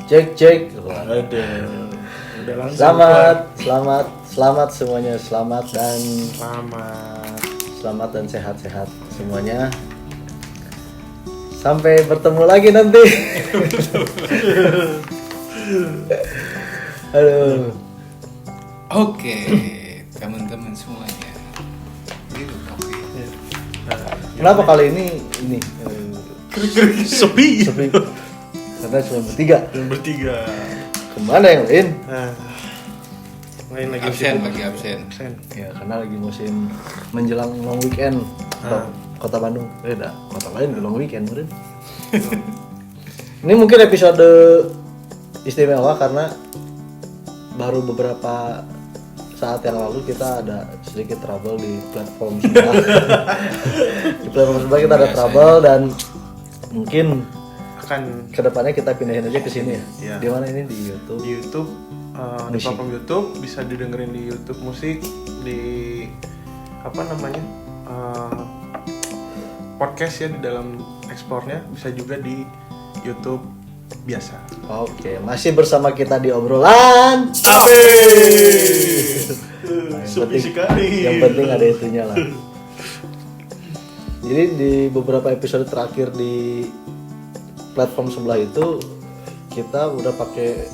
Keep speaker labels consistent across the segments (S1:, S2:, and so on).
S1: Cek.
S2: Udah langsung.
S1: Selamat semuanya, selamat dan sehat-sehat semuanya. Sampai bertemu lagi nanti. Aduh.
S3: Oke, teman-teman semuanya.
S1: Kenapa kali ini
S2: sepi?
S1: Karena cuma bertiga. Kemana yang lain?
S2: Lain lagi
S3: absen.
S1: Ya karena lagi musim menjelang long weekend. Kota Bandung, kota lain long weekend kemarin. Ini mungkin episode istimewa karena baru beberapa saat yang lalu kita ada sedikit trouble di platform sebelah. Di platform sebelah kita ada trouble dan mungkin
S2: akan
S1: kedepannya kita pindahin aja ke sini ya.
S2: Iya.
S1: Di mana ini di YouTube?
S2: Di YouTube, di platform YouTube bisa didengerin di YouTube musik, di podcast ya di dalam ekspornya, bisa juga di YouTube biasa.
S1: Oke, masih bersama kita di obrolan.
S2: Sepi sekali.
S1: Yang penting ada itunya lah. Jadi di beberapa episode terakhir di platform sebelah itu kita udah pakai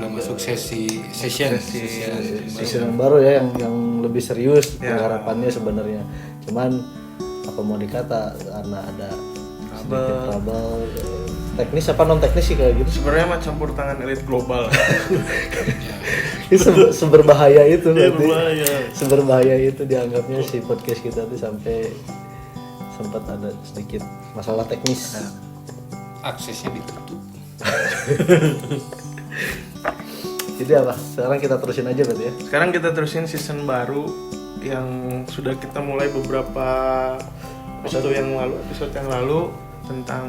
S3: udah masuk session
S1: yang baru ya, yang lebih serius
S2: ya.
S1: Harapannya sebenarnya. Cuman apa mau dikata karena ada sedikit trouble teknis apa non teknis sih kayak gitu.
S2: Sebenarnya mah campur tangan elit global.
S1: Itu seberbahaya itu
S2: Iya,
S1: berarti.
S2: berbahaya.
S1: Seberbahaya itu dianggapnya si podcast kita tuh sampai sempat ada sedikit masalah teknis.
S3: Aksesnya ditutup.
S1: Jadi apa? Sekarang kita terusin aja berarti ya.
S2: Sekarang kita terusin season baru yang sudah kita mulai beberapa episode yang lalu tentang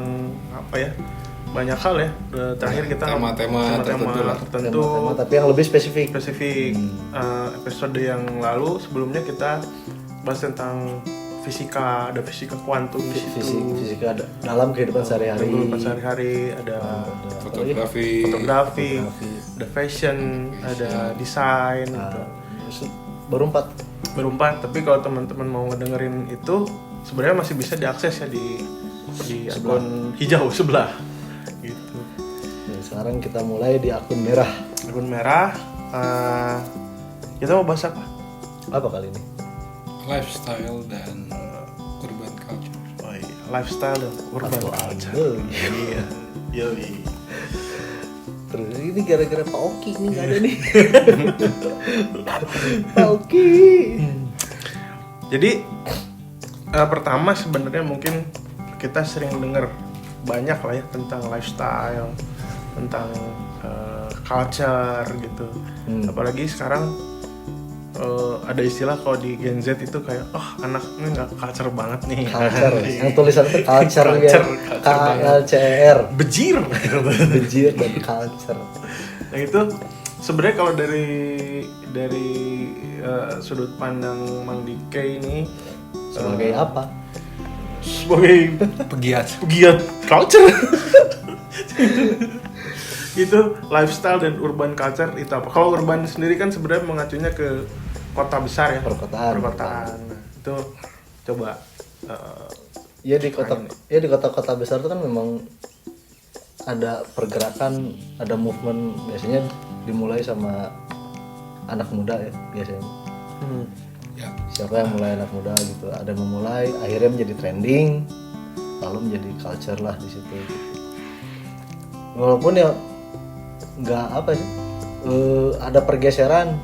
S2: apa ya? Banyak hal ya. Terakhir kita
S3: tema-tema
S2: tertentu.
S1: Tema, tapi yang lebih spesifik.
S2: Episode yang lalu sebelumnya kita bahas tentang fisika, ada fisika kuantum di situ.
S1: Fisika dalam kehidupan sehari-hari.
S2: Ada
S3: fotografi,
S2: ada fashion, ada desain gitu.
S1: Baru 4.
S2: Tapi kalau teman-teman mau ngedengerin itu sebenarnya masih bisa diakses ya di akun hijau sebelah gitu.
S1: Nah, sekarang kita mulai di akun merah.
S2: Kita mau bahas apa?
S1: Apa kali ini?
S3: lifestyle dan urban culture.
S2: Oh iya, lifestyle dan urban culture. Iya. Yoi.
S1: Terus ini gara-gara Pak Oki nih nggak ada nih. Pak Oki.
S2: Jadi pertama sebenarnya mungkin kita sering dengar banyak lah ya tentang lifestyle, tentang culture gitu. Apalagi sekarang ada istilah kalau di Gen Z itu kayak anak ini nggak culture banget nih.
S1: Culture. Yang tulisannya itu culture ya. KLCR.
S2: Bejir
S1: Dan culture.
S2: Nah itu sebenarnya kalau dari sudut pandang Mang Dike ini
S1: Sebagai apa?
S2: Sebagai
S3: pegiat
S2: culture. Itu lifestyle dan urban culture itu apa? Kalau urban sendiri kan sebenarnya mengacunya ke kota besar ya, perkotaan. Nah, itu coba
S1: Ya di kota-kota besar itu kan memang ada pergerakan, ada movement, biasanya dimulai sama anak muda ya biasanya.
S3: ya.
S1: Siapa yang mulai anak muda gitu, ada yang memulai, akhirnya menjadi trending, lalu menjadi culture lah di situ. Walaupun ya nggak apa sih, ada pergeseran.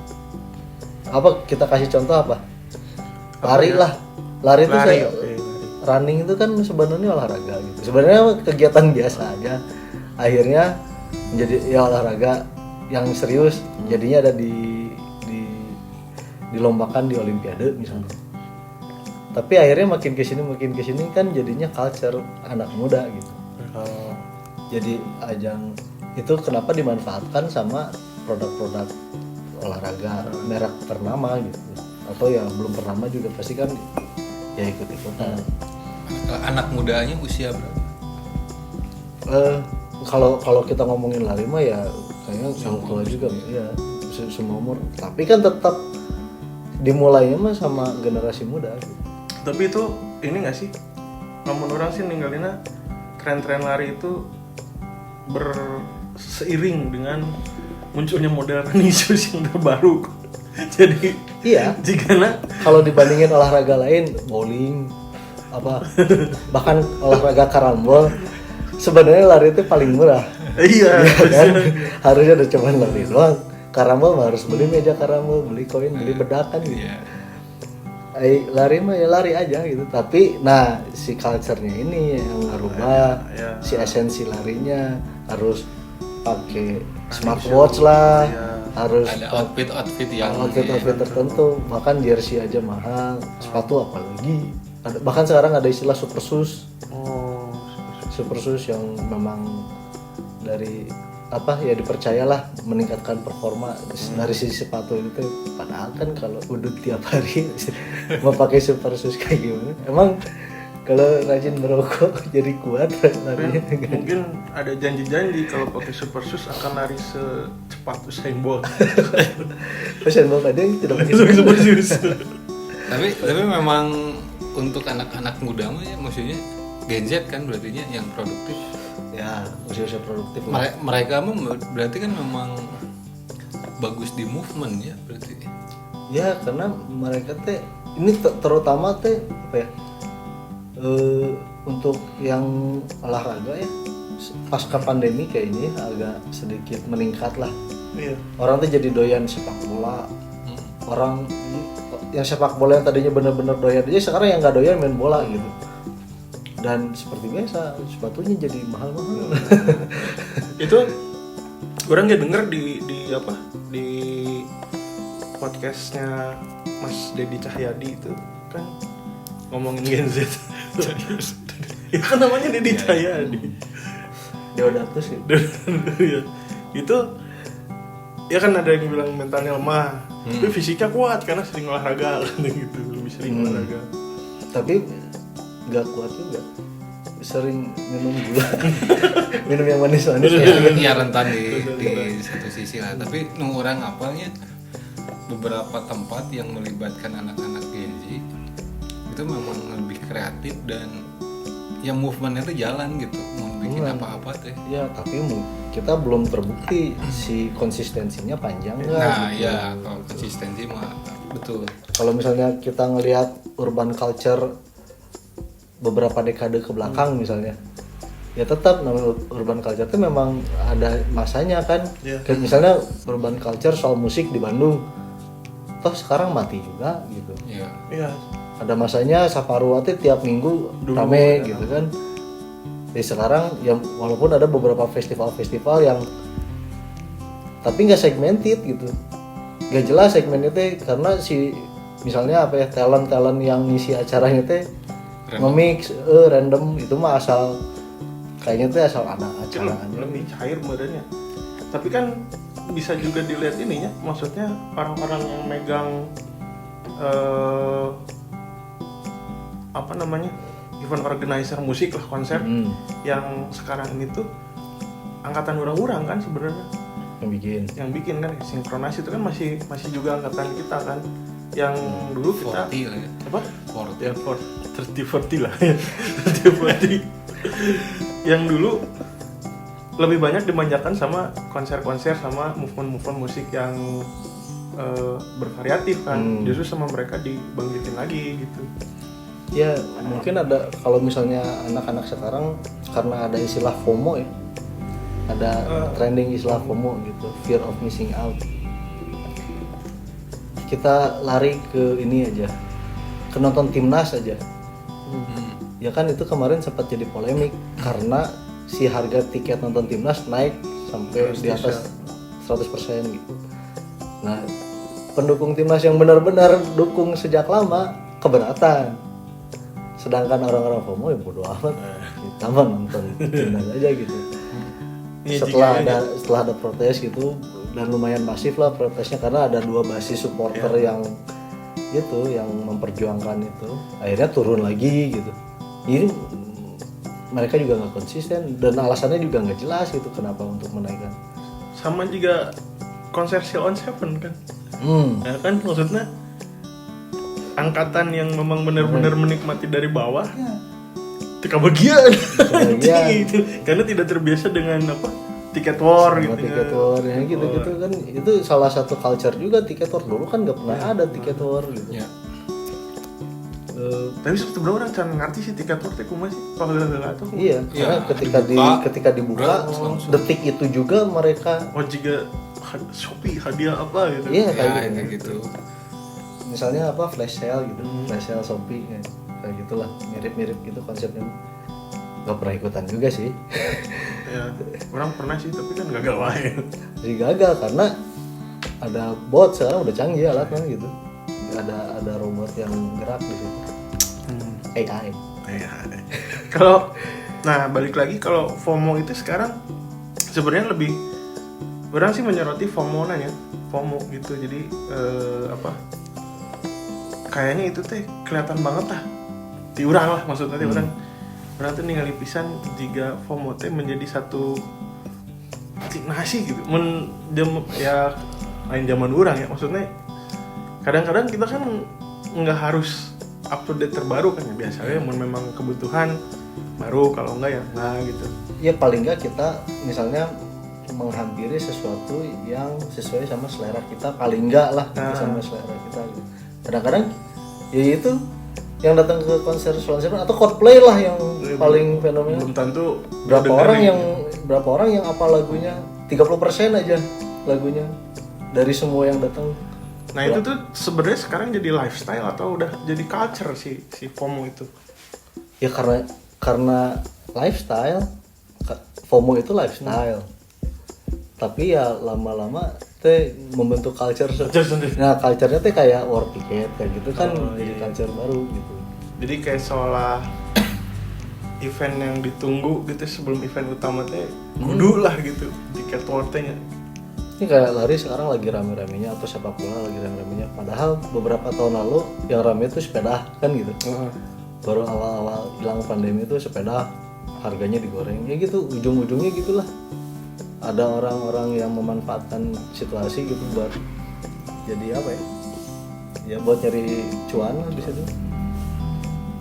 S1: Apa kita kasih contoh apa? Lari lah, lari itu running itu kan sebenarnya olahraga gitu. Sebenarnya kegiatan biasa aja. Akhirnya menjadi ya olahraga yang serius, jadinya ada dilombakan di Olimpiade misalnya. Tapi akhirnya makin kesini kan jadinya culture anak muda gitu. Jadi ajang itu kenapa dimanfaatkan sama produk-produk olahraga merek ternama gitu, atau yang belum ternama juga pasti kan ya ikut-ikutan.
S3: Anak mudanya usia berapa?
S1: kalau kita ngomongin lari mah ya kayaknya yang tua juga ya semua umur. Tapi kan tetap dimulainya mah sama generasi muda.
S2: Tapi itu ini nggak sih? Namun orang sih ninggalinnya tren-tren lari itu berseiring dengan munculnya modern isu yang terbaru. Jadi
S1: Iya.
S2: jika
S1: Kalau dibandingin olahraga lain, bowling, apa, bahkan olahraga karambol, sebenarnya lari itu paling murah.
S2: iya
S1: Kan? Harusnya udah cuma lari doang. Karambol mah harus beli meja karambol, beli koin, beli bedak kan gitu.
S3: Iya.
S1: Lari mah ya lari aja gitu. Tapi nah si culture-nya ini yang ngerubah,
S2: ya.
S1: si esensi larinya harus pakai smartwatch lah, harus
S3: Ada outfit yang
S1: outfit tertentu, bahkan jersey aja mahal, sepatu apalagi. Bahkan sekarang ada istilah super shoes.
S2: Oh,
S1: Super shoes yang memang dari apa ya dipercayalah meningkatkan performa dari sisi sepatu itu. Padahal kan kalau udah tiap hari mau pakai super shoes kayak gimana? Emang kalau rajin merokok jadi kuat larinya?
S2: mungkin ada janji-janji kalau pakai super shoes akan lari secepat Usain Bolt.
S1: Usain Bolt aja yang tidak pakai
S2: Super shoes.
S3: tapi memang untuk anak-anak muda mah ya maksudnya Gen Z kan berarti yang produktif.
S1: ya usia-usia produktif lah.
S3: Mereka mah berarti kan memang bagus di movement ya berarti.
S1: Ya karena mereka teh ini terutama teh apa ya untuk yang olahraga ya pasca pandemi kayaknya agak sedikit meningkat lah.
S2: Iya.
S1: Orang tuh jadi doyan sepak bola. Orang yang sepak bola yang tadinya benar-benar doyan aja sekarang yang nggak doyan main bola gitu. Dan seperti biasa sepatunya jadi mahal-mahal.
S2: Itu orang gak denger di apa di podcastnya Mas Dedi Cahyadi itu kan ngomongin Gen Z. Ya kan namanya Dedi Cahyadi.
S1: Deodatus gitu.
S2: Ya. Itu ya kan ada yang bilang mentalnya lemah, tapi fisiknya kuat karena sering olahraga gitu, lebih sering olahraga.
S1: Tapi nggak kuat juga, sering minum gula, minum yang manis-manis.
S3: Ya rentan di satu sisi lah. Tapi nunggu orang apalnya beberapa tempat yang melibatkan anak-anak Gen Z itu memang lebih kreatif dan yang movementnya itu jalan gitu, mau bikin apa-apa teh.
S1: Ya tapi kita belum terbukti si konsistensinya panjang nggak.
S3: Nah
S1: gitu.
S3: ya kalau konsistensi mah betul.
S1: Kalau misalnya kita ngelihat urban culture beberapa dekade ke belakang misalnya, ya tetap namanya urban culture itu memang ada masanya kan.
S2: Yeah.
S1: Kayak misalnya urban culture soal musik di Bandung, toh sekarang mati juga gitu.
S3: Iya.
S2: Iya.
S1: Ada masanya Saparua tuh tiap minggu
S2: Dulu,
S1: rame
S2: ya.
S1: gitu kan. Jadi sekarang ya walaupun ada beberapa festival-festival yang tapi nggak segmented gitu, nggak jelas segmennya teh karena si misalnya apa ya talent yang ngisi acaranya teh nge-mix random itu mah asal kayaknya tuh asal ada
S2: Mungkin
S1: acara aja.
S2: lebih cair badannya. Tapi kan bisa juga dilihat ininya, maksudnya orang-orang yang megang apa namanya event organizer musik lah, konser yang sekarang ini tuh angkatan orang-orang kan sebenarnya
S1: yang bikin
S2: kan sinkronasi itu kan masih juga angkatan kita kan yang dulu kita
S3: 40 lah ya.
S2: apa
S3: 40.
S2: ya 30-40 lah ya 30-40 yang dulu lebih banyak dimanjakan sama konser-konser sama movement-movement musik yang bervariatif kan. Justru sama mereka dibangkitin lagi gitu.
S1: ya mungkin ada kalau misalnya anak-anak sekarang karena ada istilah FOMO ya, ada trending istilah FOMO gitu, fear of missing out. Kita lari ke ini aja, ke nonton timnas aja. Ya kan itu kemarin sempat jadi polemik karena si harga tiket nonton timnas naik sampai di atas 100% gitu. Nah, pendukung timnas yang benar-benar dukung sejak lama keberatan. Sedangkan orang-orang FOMO ya bodo amat, kita mah nonton timnas aja gitu.
S2: Iya,
S1: Setelah ada protes gitu dan lumayan masif lah protesnya karena ada dua basis supporter yang itu yang memperjuangkan itu akhirnya turun lagi gitu. Jadi mereka juga nggak konsisten dan alasannya juga nggak jelas gitu kenapa untuk menaikkan.
S2: Sama juga konser Sheila on Seven kan. Ya kan maksudnya angkatan yang memang benar-benar menikmati dari bawah kebagian gitu. Karena tidak terbiasa dengan apa tiket war gitu.
S1: Tiket war ya gitu-gitu kan itu salah satu culture juga tiket war dulu kan nggak pernah ada tiket war gitu.
S3: Ya.
S2: Tapi sebenarnya orang jangan ngerti sih tiket war teh kumaha sih kalau gak tahu.
S1: Iya, karena ketika dibuka detik itu juga mereka
S2: juga Shopee hadiah apa gitu.
S1: iya
S3: Ya,
S1: kayak
S3: gitu.
S1: Misalnya apa flash sale gitu, flash sale Shopee kayak gitulah, mirip-mirip gitu konsepnya. Gak pernah ikutan juga sih.
S2: Ya, orang pernah sih tapi kan gagal wae.
S1: Jadi gagal karena ada bot sekarang udah canggih alatnya gitu. Ada robot yang gerak di situ. AI.
S2: Kalau nah balik lagi kalau FOMO itu sekarang sebenarnya lebih orang sih menyoroti FOMO nanya FOMO gitu. Jadi kayaknya itu teh kelihatan banget lah di urang lah maksudnya teh orang tuh ningali pisan jika FOMO teh menjadi satu nasi gitu ya lain zaman urang ya maksudnya kadang-kadang kita kan nggak harus up to date terbaru kan ya biasanya memang kebutuhan baru kalau enggak ya enggak gitu
S1: Ya paling nggak kita misalnya menghampiri sesuatu yang sesuai sama selera kita paling nggak lah sama selera kita gitu. Kadang-kadang ya itu yang datang ke konser Sheila on Seven atau Coldplay lah yang paling fenomenal.
S2: belum tentu
S1: berapa orang yang apa lagunya 30% aja lagunya dari semua yang datang.
S2: Nah itu tuh sebenarnya sekarang jadi lifestyle atau udah jadi culture si FOMO itu?
S1: Ya karena lifestyle, FOMO itu lifestyle. Tapi ya lama-lama teh membentuk culture
S2: sendiri.
S1: Nah culture-nya teh kayak war ticket kayak gitu kan jadi culture baru gitu.
S2: Jadi kayak seolah event yang ditunggu gitu sebelum event utama teh kudu lah gitu tiket war tehnya.
S1: Ini kayak lari sekarang lagi rame-ramenya atau sepak bola lagi rame-ramenya. Padahal beberapa tahun lalu yang rame itu sepeda kan gitu. Baru awal-awal hilang pandemi itu sepeda harganya digoreng. Ya gitu ujung-ujungnya gitulah. Ada orang-orang yang memanfaatkan situasi gitu buat jadi apa ya? Ya buat nyari cuan lah di situ.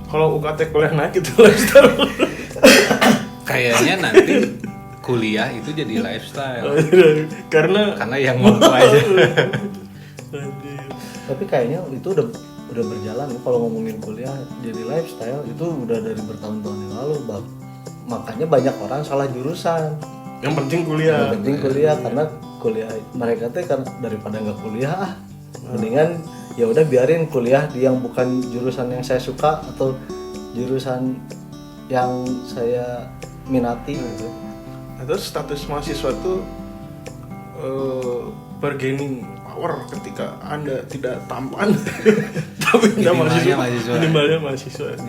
S2: Kalau UKT kuliah naik itu lifestyle.
S3: Kayaknya nanti kuliah itu jadi lifestyle.
S2: Karena
S3: yang mampu aja.
S1: Tapi kayaknya itu udah berjalan kalau ngomongin kuliah jadi lifestyle itu udah dari bertahun-tahun yang lalu bang. Makanya banyak orang salah jurusan.
S2: Yang penting kuliah.
S1: Yang penting kuliah karena kuliah mereka tuh kan daripada nggak kuliah mendingan ya udah biarin kuliah di yang bukan jurusan yang saya suka atau jurusan yang saya minati gitu.
S2: Terus status mahasiswa itu bargaining power ketika Anda tidak tampan tapi minimalnya mahasiswa.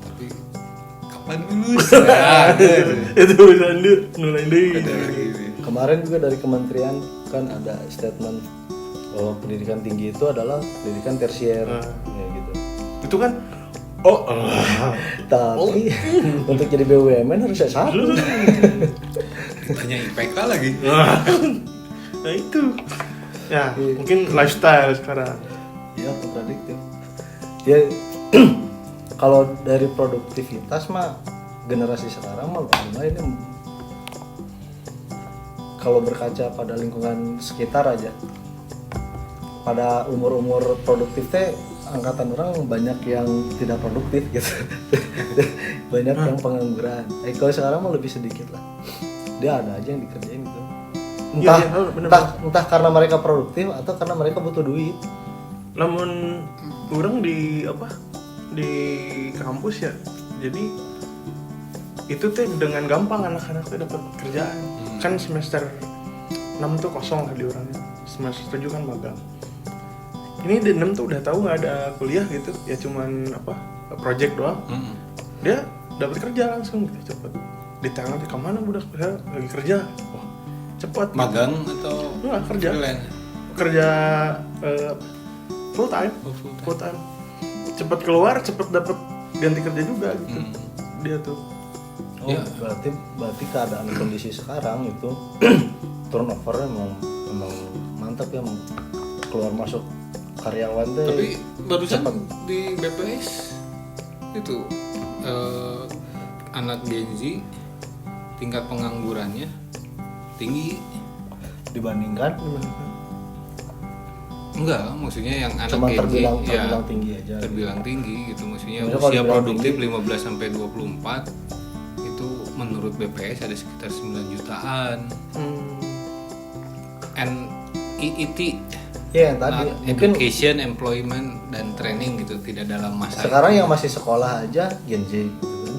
S3: Tapi kapan lulus?
S2: Itu urusan lu nulain deui.
S1: Kemarin juga dari kementerian kan ada statement bahwa pendidikan tinggi itu adalah pendidikan tersier ya gitu.
S2: Itu kan
S1: Tapi untuk jadi BUMN harus S1.
S3: Banyak IPK lagi.
S2: Nah itu ya mungkin lifestyle sekarang.
S1: Iya kontradiktif. Ya kalau dari produktivitas mah generasi sekarang mah ini kalau berkaca pada lingkungan sekitar aja pada umur-umur produktif teh angkatan orang banyak yang tidak produktif gitu. Banyak yang pengangguran. Kalau sekarang mah lebih sedikit lah. Dia ada aja yang dikerjain gitu. Entah karena mereka produktif atau karena mereka butuh duit.
S2: Namun orang di kampus ya. Jadi itu teh dengan gampang anak-anak teh dapat kerjaan. Kan semester 6 tuh kosong lah di orangnya. Semester 7 kan magang. Ini di 6 tuh udah tahu nggak ada kuliah gitu, ya cuman project doang. Dia dapat kerja langsung gitu cepet. Ditanya di kemana budak saya lagi kerja, wah cepet.
S3: Magang atau
S2: enggak kerja?
S3: Freelance?
S2: Kerja full time. Cepet keluar, cepet dapat ganti kerja juga gitu. dia tuh.
S1: Oh, berarti keadaan kondisi sekarang itu turnovernya memang mantap ya, emang keluar masuk karyawan tuh.
S3: Tapi barusan
S1: cepat.
S3: di BPS itu anak Gen Z tingkat penganggurannya tinggi.
S1: Dibandingkan
S3: Enggak, maksudnya yang anak
S1: cuma
S3: Gen Z
S1: terbilang tinggi aja.
S3: terbilang tinggi gitu. Maksudnya
S1: Maksudnya kalau
S3: usia
S1: dibilang
S3: produktif
S1: tinggi,
S3: 15 sampai 24 itu menurut BPS ada sekitar 9 jutaan. NEET
S1: ya yang tadi mungkin
S3: education, employment dan training gitu, tidak dalam masa
S1: sekarang
S3: itu.
S1: yang masih sekolah aja Gen Z gitu kan.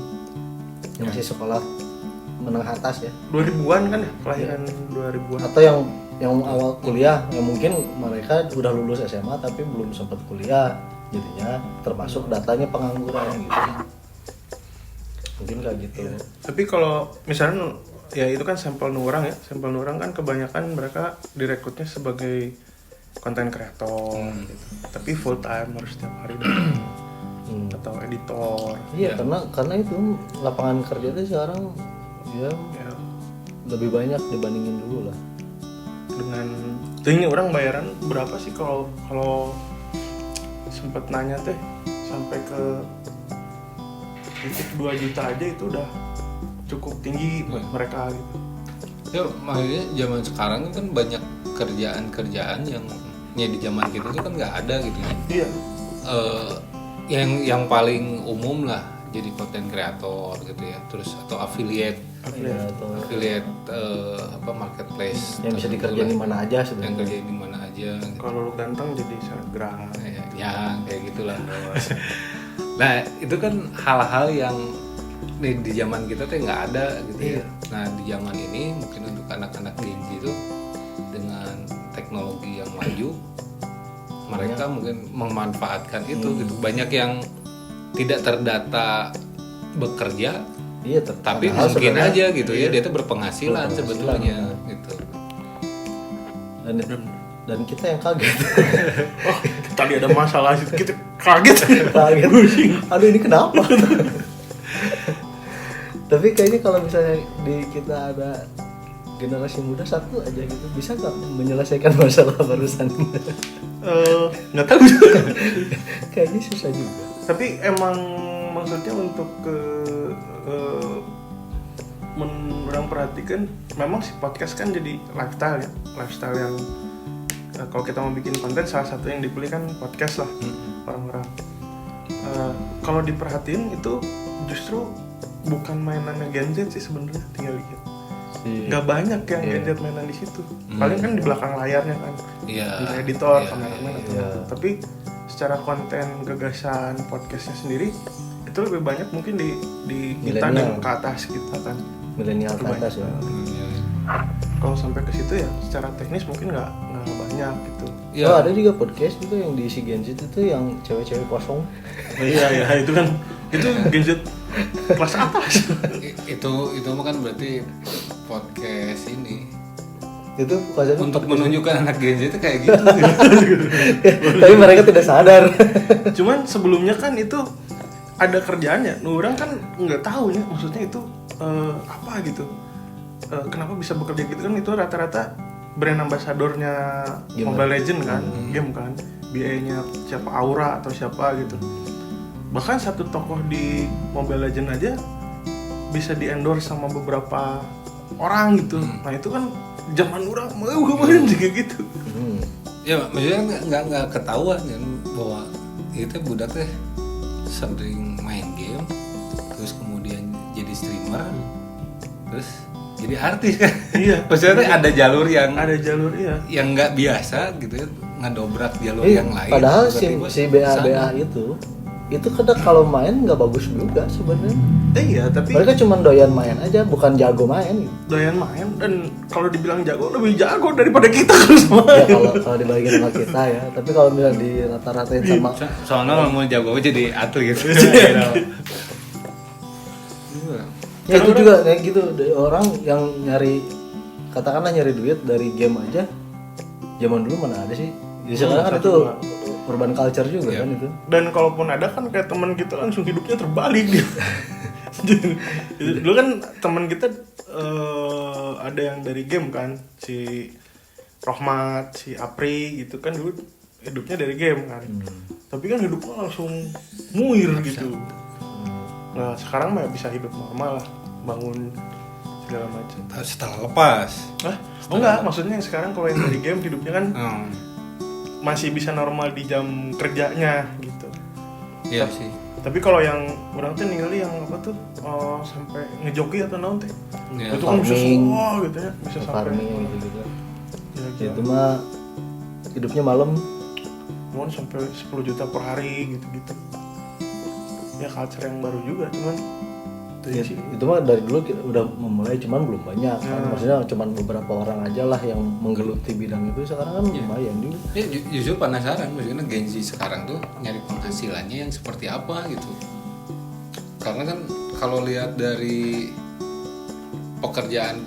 S1: Yang masih sekolah menengah atas ya,
S2: 2000-an kan ya, kelahiran 2000-an.
S1: atau yang awal kuliah, yang mungkin mereka udah lulus SMA tapi belum sempat kuliah, jadinya termasuk datanya pengangguran gitu. Mungkin kayak gitu.
S2: Tapi kalau misalnya ya itu kan sampel orang ya, sampel orang kan kebanyakan mereka direkrutnya sebagai konten kreator gitu. Tapi full time harus setiap hari datang. Atau editor.
S1: Iya, karena itu lapangan kerja itu sekarang ya lebih banyak dibandingin dulu lah.
S2: Dengan ini orang bayaran berapa sih kalau sempet nanya teh sampai ke titik 2 juta aja itu udah cukup tinggi buat mereka gitu.
S3: Ya makanya zaman sekarang kan banyak kerjaan-kerjaan yang di zaman kita tuh kan nggak ada gitu ya.
S2: Iya.
S3: Yang paling umum lah jadi konten kreator gitu ya, terus atau affiliate
S1: Ya, atau
S3: marketplace
S1: yang bisa
S3: tertentu
S1: dikerjain
S3: lah.
S1: di mana aja
S3: Yang
S1: sebenarnya.
S3: kerjain di mana aja gitu.
S2: Kalau lu ganteng jadi selebgram.
S3: Ya kayak gitulah. Nah itu kan hal-hal yang di zaman kita tuh nggak ada gitu ya. Nah di zaman ini mungkin untuk anak-anak Gen Z itu dengan teknologi yang maju, mereka mungkin memanfaatkan itu gitu. Banyak yang tidak terdata bekerja,
S1: Iya,
S3: tapi
S1: padahal
S3: mungkin
S1: sebenarnya
S3: aja gitu ya dia tuh berpenghasilan sebetulnya gitu.
S1: Dan kita yang kaget.
S2: Oh, tadi ada masalah kita kaget.
S1: Kaget. Aduh, ini kenapa? Tapi kayaknya kalau misalnya di kita ada generasi muda satu aja gitu, bisa nggak menyelesaikan masalah barusan?
S2: Nggak tahu.
S1: Kayaknya susah juga.
S2: Tapi emang maksudnya untuk orang perhatikan memang si podcast kan jadi lifestyle yang kalau kita mau bikin konten salah satu yang dipilih kan podcast lah orang-orang. Kalau diperhatiin itu justru bukan mainannya Gen Z sih sebenarnya, tinggal lihat. Nggak banyak yang Gen Z mainan di situ. Paling kan di belakang layarnya kan, editor, kameramen atau apa. Tapi secara konten gagasan podcastnya sendiri itu lebih banyak mungkin di kita dan ke atas kita kan,
S1: milenial ke atas ya.
S2: Kalau sampai ke situ ya secara teknis mungkin nggak banyak gitu.
S1: Oh, ada juga podcast juga yang diisi Gen Z itu yang cewek-cewek kosong.
S2: Iya itu kan itu Gen Z kelas atas.
S3: itu kan berarti podcast ini
S1: Itu konsepnya
S3: untuk menunjukkan anak Gen Z itu kayak gitu.
S1: tapi mereka tidak sadar.
S2: Cuman sebelumnya kan itu ada kerjaannya. Orang kan nggak tahu ya maksudnya itu apa gitu. Kenapa bisa bekerja gitu kan, itu rata-rata brand ambassadornya Mobile Legends kan, game kan. BA-nya siapa, Aura atau siapa gitu. Bahkan satu tokoh di Mobile Legends aja bisa di-endorse sama beberapa orang gitu. Nah itu kan zaman orang mau kemarin juga gitu.
S3: Ya maksudnya nggak ketahuan kan bahwa itu budak teh sering main game, terus kemudian jadi streamer, terus jadi artis kan. Iya. Maksudnya ada jalur yang yang nggak biasa gitu ya, ngedobrak jalur yang lain.
S1: Padahal si BA itu kadang kalau main nggak bagus juga sebenarnya.
S2: Iya, tapi
S1: mereka cuma doyan main aja, bukan jago main gitu.
S2: Doyan main, dan kalau dibilang jago lebih jago daripada kita kan semua.
S1: Ya kalau dibagi sama kita ya, tapi kalau misalnya di rata-ratain sama
S3: soalnya mau jago jadi atlet gitu.
S1: Ya itu juga kayak gitu, orang yang katakanlah nyari duit dari game aja. Zaman dulu mana ada sih? Jadi sekarang kan itu urban culture juga kan itu.
S2: Dan kalaupun ada kan kayak teman kita langsung hidupnya terbalik dia. Dulu kan teman kita ada yang dari game kan, si Rohmat, si Apri gitu kan dulu hidupnya dari game kan. Tapi kan hidupnya langsung muir gitu. Nah sekarang mah bisa hidup normal lah, bangun segala macam.
S3: Setelah lepas.
S2: Oh enggak, maksudnya yang sekarang kalau yang dari game hidupnya kan masih bisa normal di jam kerjanya gitu.
S3: Iya sih.
S2: Tapi kalau yang orang tuh ningali yang apa tuh sampai ngejoki atau naon teh.
S3: Ya,
S2: Itu kan bisa
S1: farming.
S2: semua gitu ya, bisa sampai
S1: farming gitu.
S2: gila-gila.
S1: Itu mah hidupnya malam.
S2: Cuman sampai 10 juta per hari gitu-gitu. Ya culture yang baru juga cuman
S1: Ya, itu mah dari dulu kita udah memulai, cuman belum banyak kan. Maksudnya cuman beberapa orang aja lah yang menggeluti bidang itu. Sekarang kan lumayan juga.
S3: Ya, justru penasaran, maksudnya Gen Z sekarang tuh nyari penghasilannya yang seperti apa gitu. Karena kan kalau lihat dari pekerjaan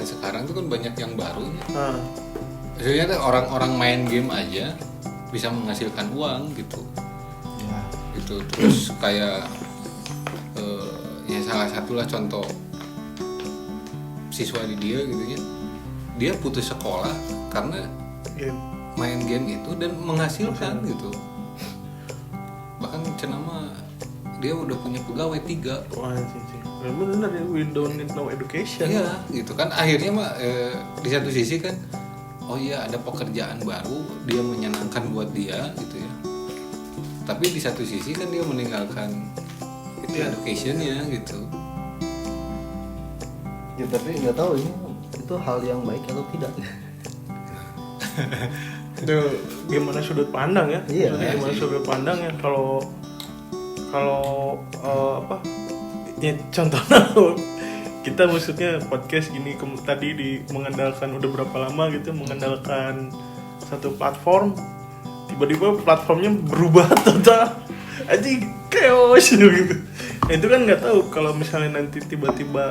S3: sekarang tuh kan banyak yang baru ya. Maksudnya tuh orang-orang main game aja bisa menghasilkan uang gitu.
S1: Ya.
S3: Gitu. Terus kayak ya salah satulah contoh siswa di dia gitu ya. Dia putus sekolah karena
S2: game.
S3: main game itu dan menghasilkan gitu. Bahkan cenama dia udah punya pegawai 3.
S2: Wah sih. Bener ya, we don't need no education.
S3: Iya gitu kan, akhirnya mah di satu sisi kan oh iya ada pekerjaan baru, dia menyenangkan buat dia gitu ya. Tapi di satu sisi kan dia meninggalkan itu educationnya gitu.
S1: Ya tapi nggak tahu ini itu hal yang baik atau tidak.
S2: Itu gimana sudut pandang ya?
S1: Iya,
S2: Maksudnya gimana sudut pandang ya? Kalau apa? Ya contohnya kita maksudnya podcast gini tadi mengandalkan udah berapa lama gitu mengandalkan satu platform, tiba-tiba platformnya berubah total, aja chaos gitu. Nah, itu kan nggak tahu kalau misalnya nanti tiba-tiba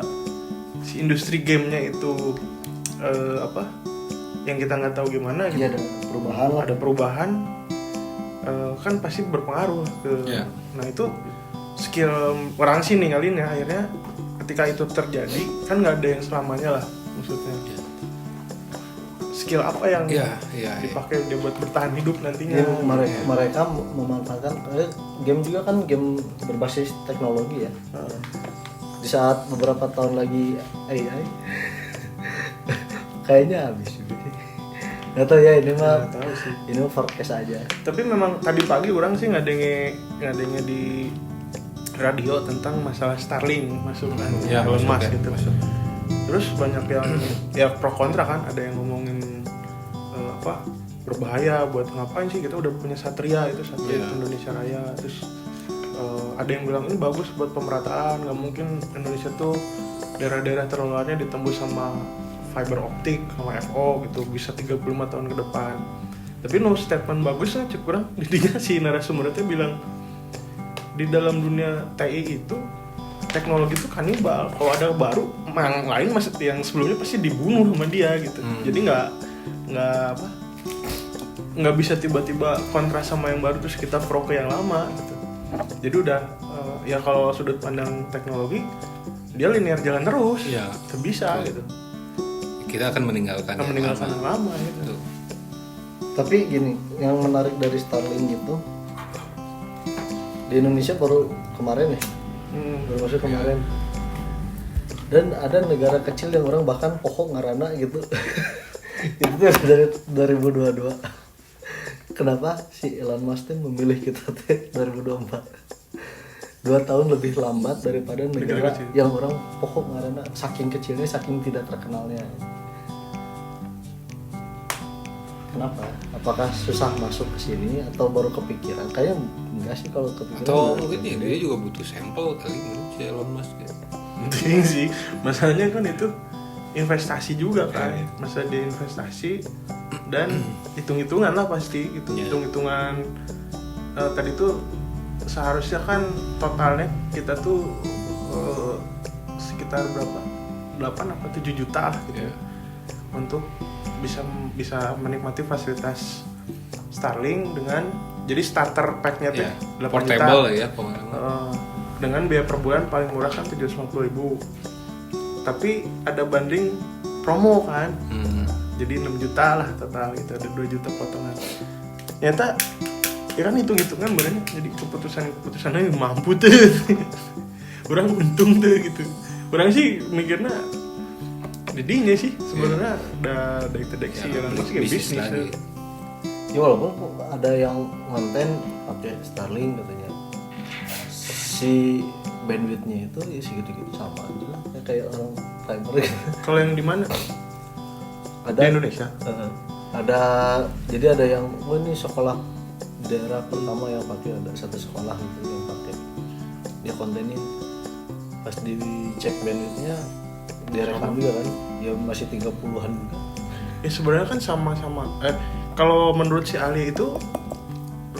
S2: si industri gamenya itu apa? Yang kita nggak tahu gimana gitu.
S1: Iya, ada perubahan lah.
S2: Ada perubahan kan pasti berpengaruh ke.
S3: Iya.
S2: Nah itu skill orang sih ninggalin ya akhirnya ketika itu terjadi kan nggak ada yang selamanya lah maksudnya.
S3: Iya.
S2: Skill apa yang
S3: Iya.
S2: dipakai dia buat bertahan hidup nantinya?
S1: Ya, mereka memanfaatkan game juga kan game berbasis teknologi ya. Di saat beberapa tahun lagi AI kayaknya habis juga sih. Nggak tahu ya ini mah.
S2: Nggak tahu sih.
S1: Ini mah forecast aja.
S2: Tapi memang tadi pagi orang sih ngadenge di radio tentang masalah Starlink masuk kan,
S3: Ya,
S2: Elon
S3: masuk
S2: Musk
S3: ya,
S2: gitu.
S3: masuk.
S2: Terus banyak yang ya pro kontra kan, ada yang ngomongin apa berbahaya buat ngapain sih kita udah punya Satria itu satelit Indonesia Raya. Terus ada yang bilang ini bagus buat pemerataan, nggak mungkin Indonesia tuh daerah-daerah terluarnya ditembus sama fiber optik sama FO gitu bisa 35 tahun ke depan. Tapi no statement bagusnya cek kurang didinya si narasumber itu bilang di dalam dunia TI itu teknologi itu kanibal. Kalau ada baru yang lain maksud yang sebelumnya pasti dibunuh sama dia gitu. Jadi nggak bisa tiba-tiba kontra sama yang baru terus kita pro ke yang lama gitu. Jadi udah ya kalau sudut pandang teknologi dia linear jalan terus.
S3: Iya.
S2: Itu bisa gitu.
S3: Kita akan meninggalkan
S2: Yang lama gitu.
S3: Tuh.
S1: Tapi gini, yang menarik dari Starlink itu di Indonesia baru kemarin ya, baru masuk kemarin. Dan ada negara kecil yang orang bahkan pohon ngarana gitu. Itu tuh dari 2022. Kenapa si Elon Musk tuh memilih kita teh 2024? 2 tahun lebih lambat daripada negara
S2: kecil.
S1: yang orang pohon ngarana saking kecilnya, saking tidak terkenalnya. Kenapa? Apakah susah masuk ke sini atau baru kepikiran? Kayaknya enggak sih kalau kepikiran.
S3: Atau mungkin ya dia juga butuh sampel kali menurut si Elon Musk ya.
S2: Penting sih. Masalahnya kan itu investasi juga kan. Masa dia investasi dan hitung-hitungan lah pasti gitu. Hitung-hitungan tadi tuh seharusnya kan totalnya kita tuh sekitar berapa? 8 apa 7 juta lah gitu. Untuk bisa menikmati fasilitas Starlink dengan jadi starter pack-nya tuh 8
S3: portable
S2: juta.
S3: ya pokoknya.
S2: dengan biaya per bulan paling murah kan 750.000, tapi ada banding promo kan, jadi 6 juta lah total gitu, ada 2 juta potongan. Ternyata ya kan hitung-hitungan bener, jadi keputusannya mampu tuh. Orang untung tuh gitu. Orang sih mikirnya jadinya sih sebenarnya udah deteksi ya, orang masih bisnis
S3: lagi.
S1: Ya walaupun ada yang konten pakai Starlink katanya, si bandwidthnya itu ya segitu-gitu sama aja lah, ya kayak orang fiber gitu.
S2: Kalau yang di mana?
S1: Ada
S2: Di Indonesia?
S1: Ada, jadi ada yang ini sekolah di daerah pertama yang pakai, ada satu sekolah gitu yang pakai, dia kontenin pas dicek bandwidthnya direkam juga kan, ya masih 30-an juga.
S2: Ya sebenarnya kan sama-sama. Kalau menurut si Ali itu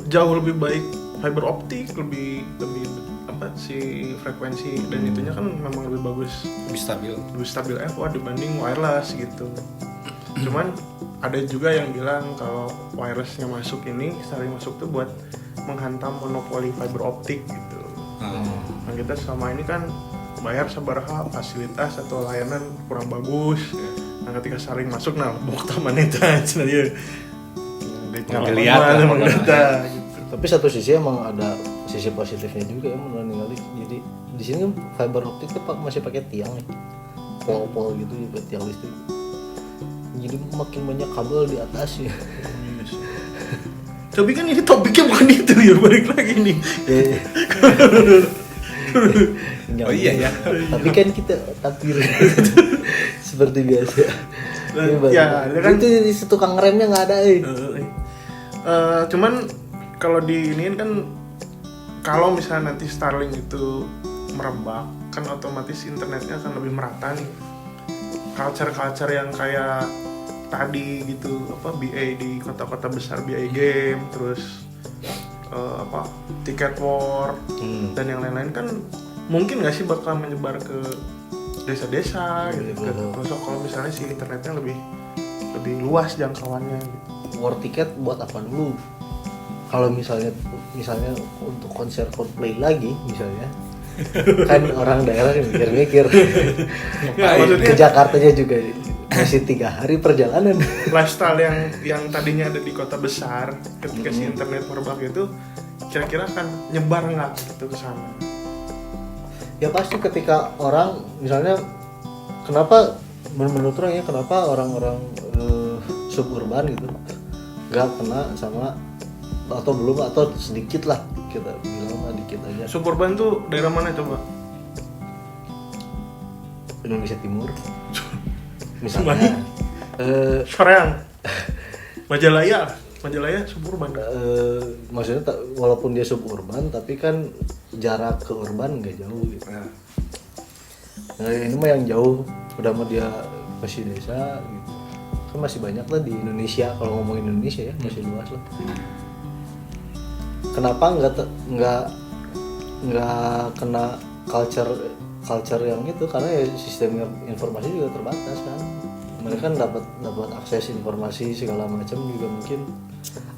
S2: jauh lebih baik fiber optik, lebih apa si frekuensi dan itunya kan memang lebih bagus, lebih stabil dibanding wireless gitu. Cuman ada juga yang bilang kalau wirelessnya masuk ini, Starlink masuk tuh buat menghantam monopoli fiber optik gitu. Nah kita selama ini kan bayar sabaraha fasilitas atau layanan kurang bagus. Nah ketika Starlink masuk, nah bukta maneta aja ya.
S3: Ngeliat
S2: emang data gitu.
S1: Tapi satu sisi emang ada sisi positifnya juga ya menurut ningali. Jadi di sini kan fiber optik tuh masih pakai tiang ya, pol gitu ya, tiang listrik. Jadi makin banyak kabel di atas ya.
S2: Tapi kan ini topiknya bukan itu ya, balik lagi nih.
S3: Oh iya ya.
S1: Tapi kan kita takbir seperti biasa.
S2: Ya, kan
S1: itu tukang remnya nggak ada.
S2: Cuman kalau di ini kan kalau misalnya nanti Starlink itu merebak, kan otomatis internetnya akan lebih merata nih. Culture yang kayak tadi gitu, apa BA di kota-kota besar, BA game, terus apa tiket war dan yang lain-lain kan mungkin nggak sih bakal menyebar ke desa-desa gitu, ke pelosok kalau misalnya si internetnya lebih luas jangkauannya gitu.
S1: War tiket buat apa dulu? Kalau misalnya untuk konser Coldplay lagi misalnya, kan orang daerah mikir-mikir. Ke Jakartanya juga masih 3 hari perjalanan.
S2: Lifestyle yang tadinya ada di kota besar, ketika si internet merebak itu kira-kira akan nyebar nggak gitu ke sana?
S1: Ya pasti ketika orang misalnya, kenapa menurut orang ya, kenapa orang-orang suburban gitu nggak kena sama, atau belum, atau sedikit lah kita bilang mah dikit aja.
S2: Suburban tuh daerah mana coba?
S1: Indonesia Timur misalnya.
S2: Soreang, Majalaya suburban.
S1: Maksudnya walaupun dia suburban tapi kan jarak ke urban nggak jauh gitu. Nah ini mah yang jauh, udah mah dia masih desa gitu. Kan masih banyak lah di Indonesia, kalau ngomongin Indonesia ya masih luas lah. Kenapa nggak kena culture yang itu? Karena ya sistem informasi juga terbatas kan. Mereka kan dapat akses informasi segala macam juga mungkin.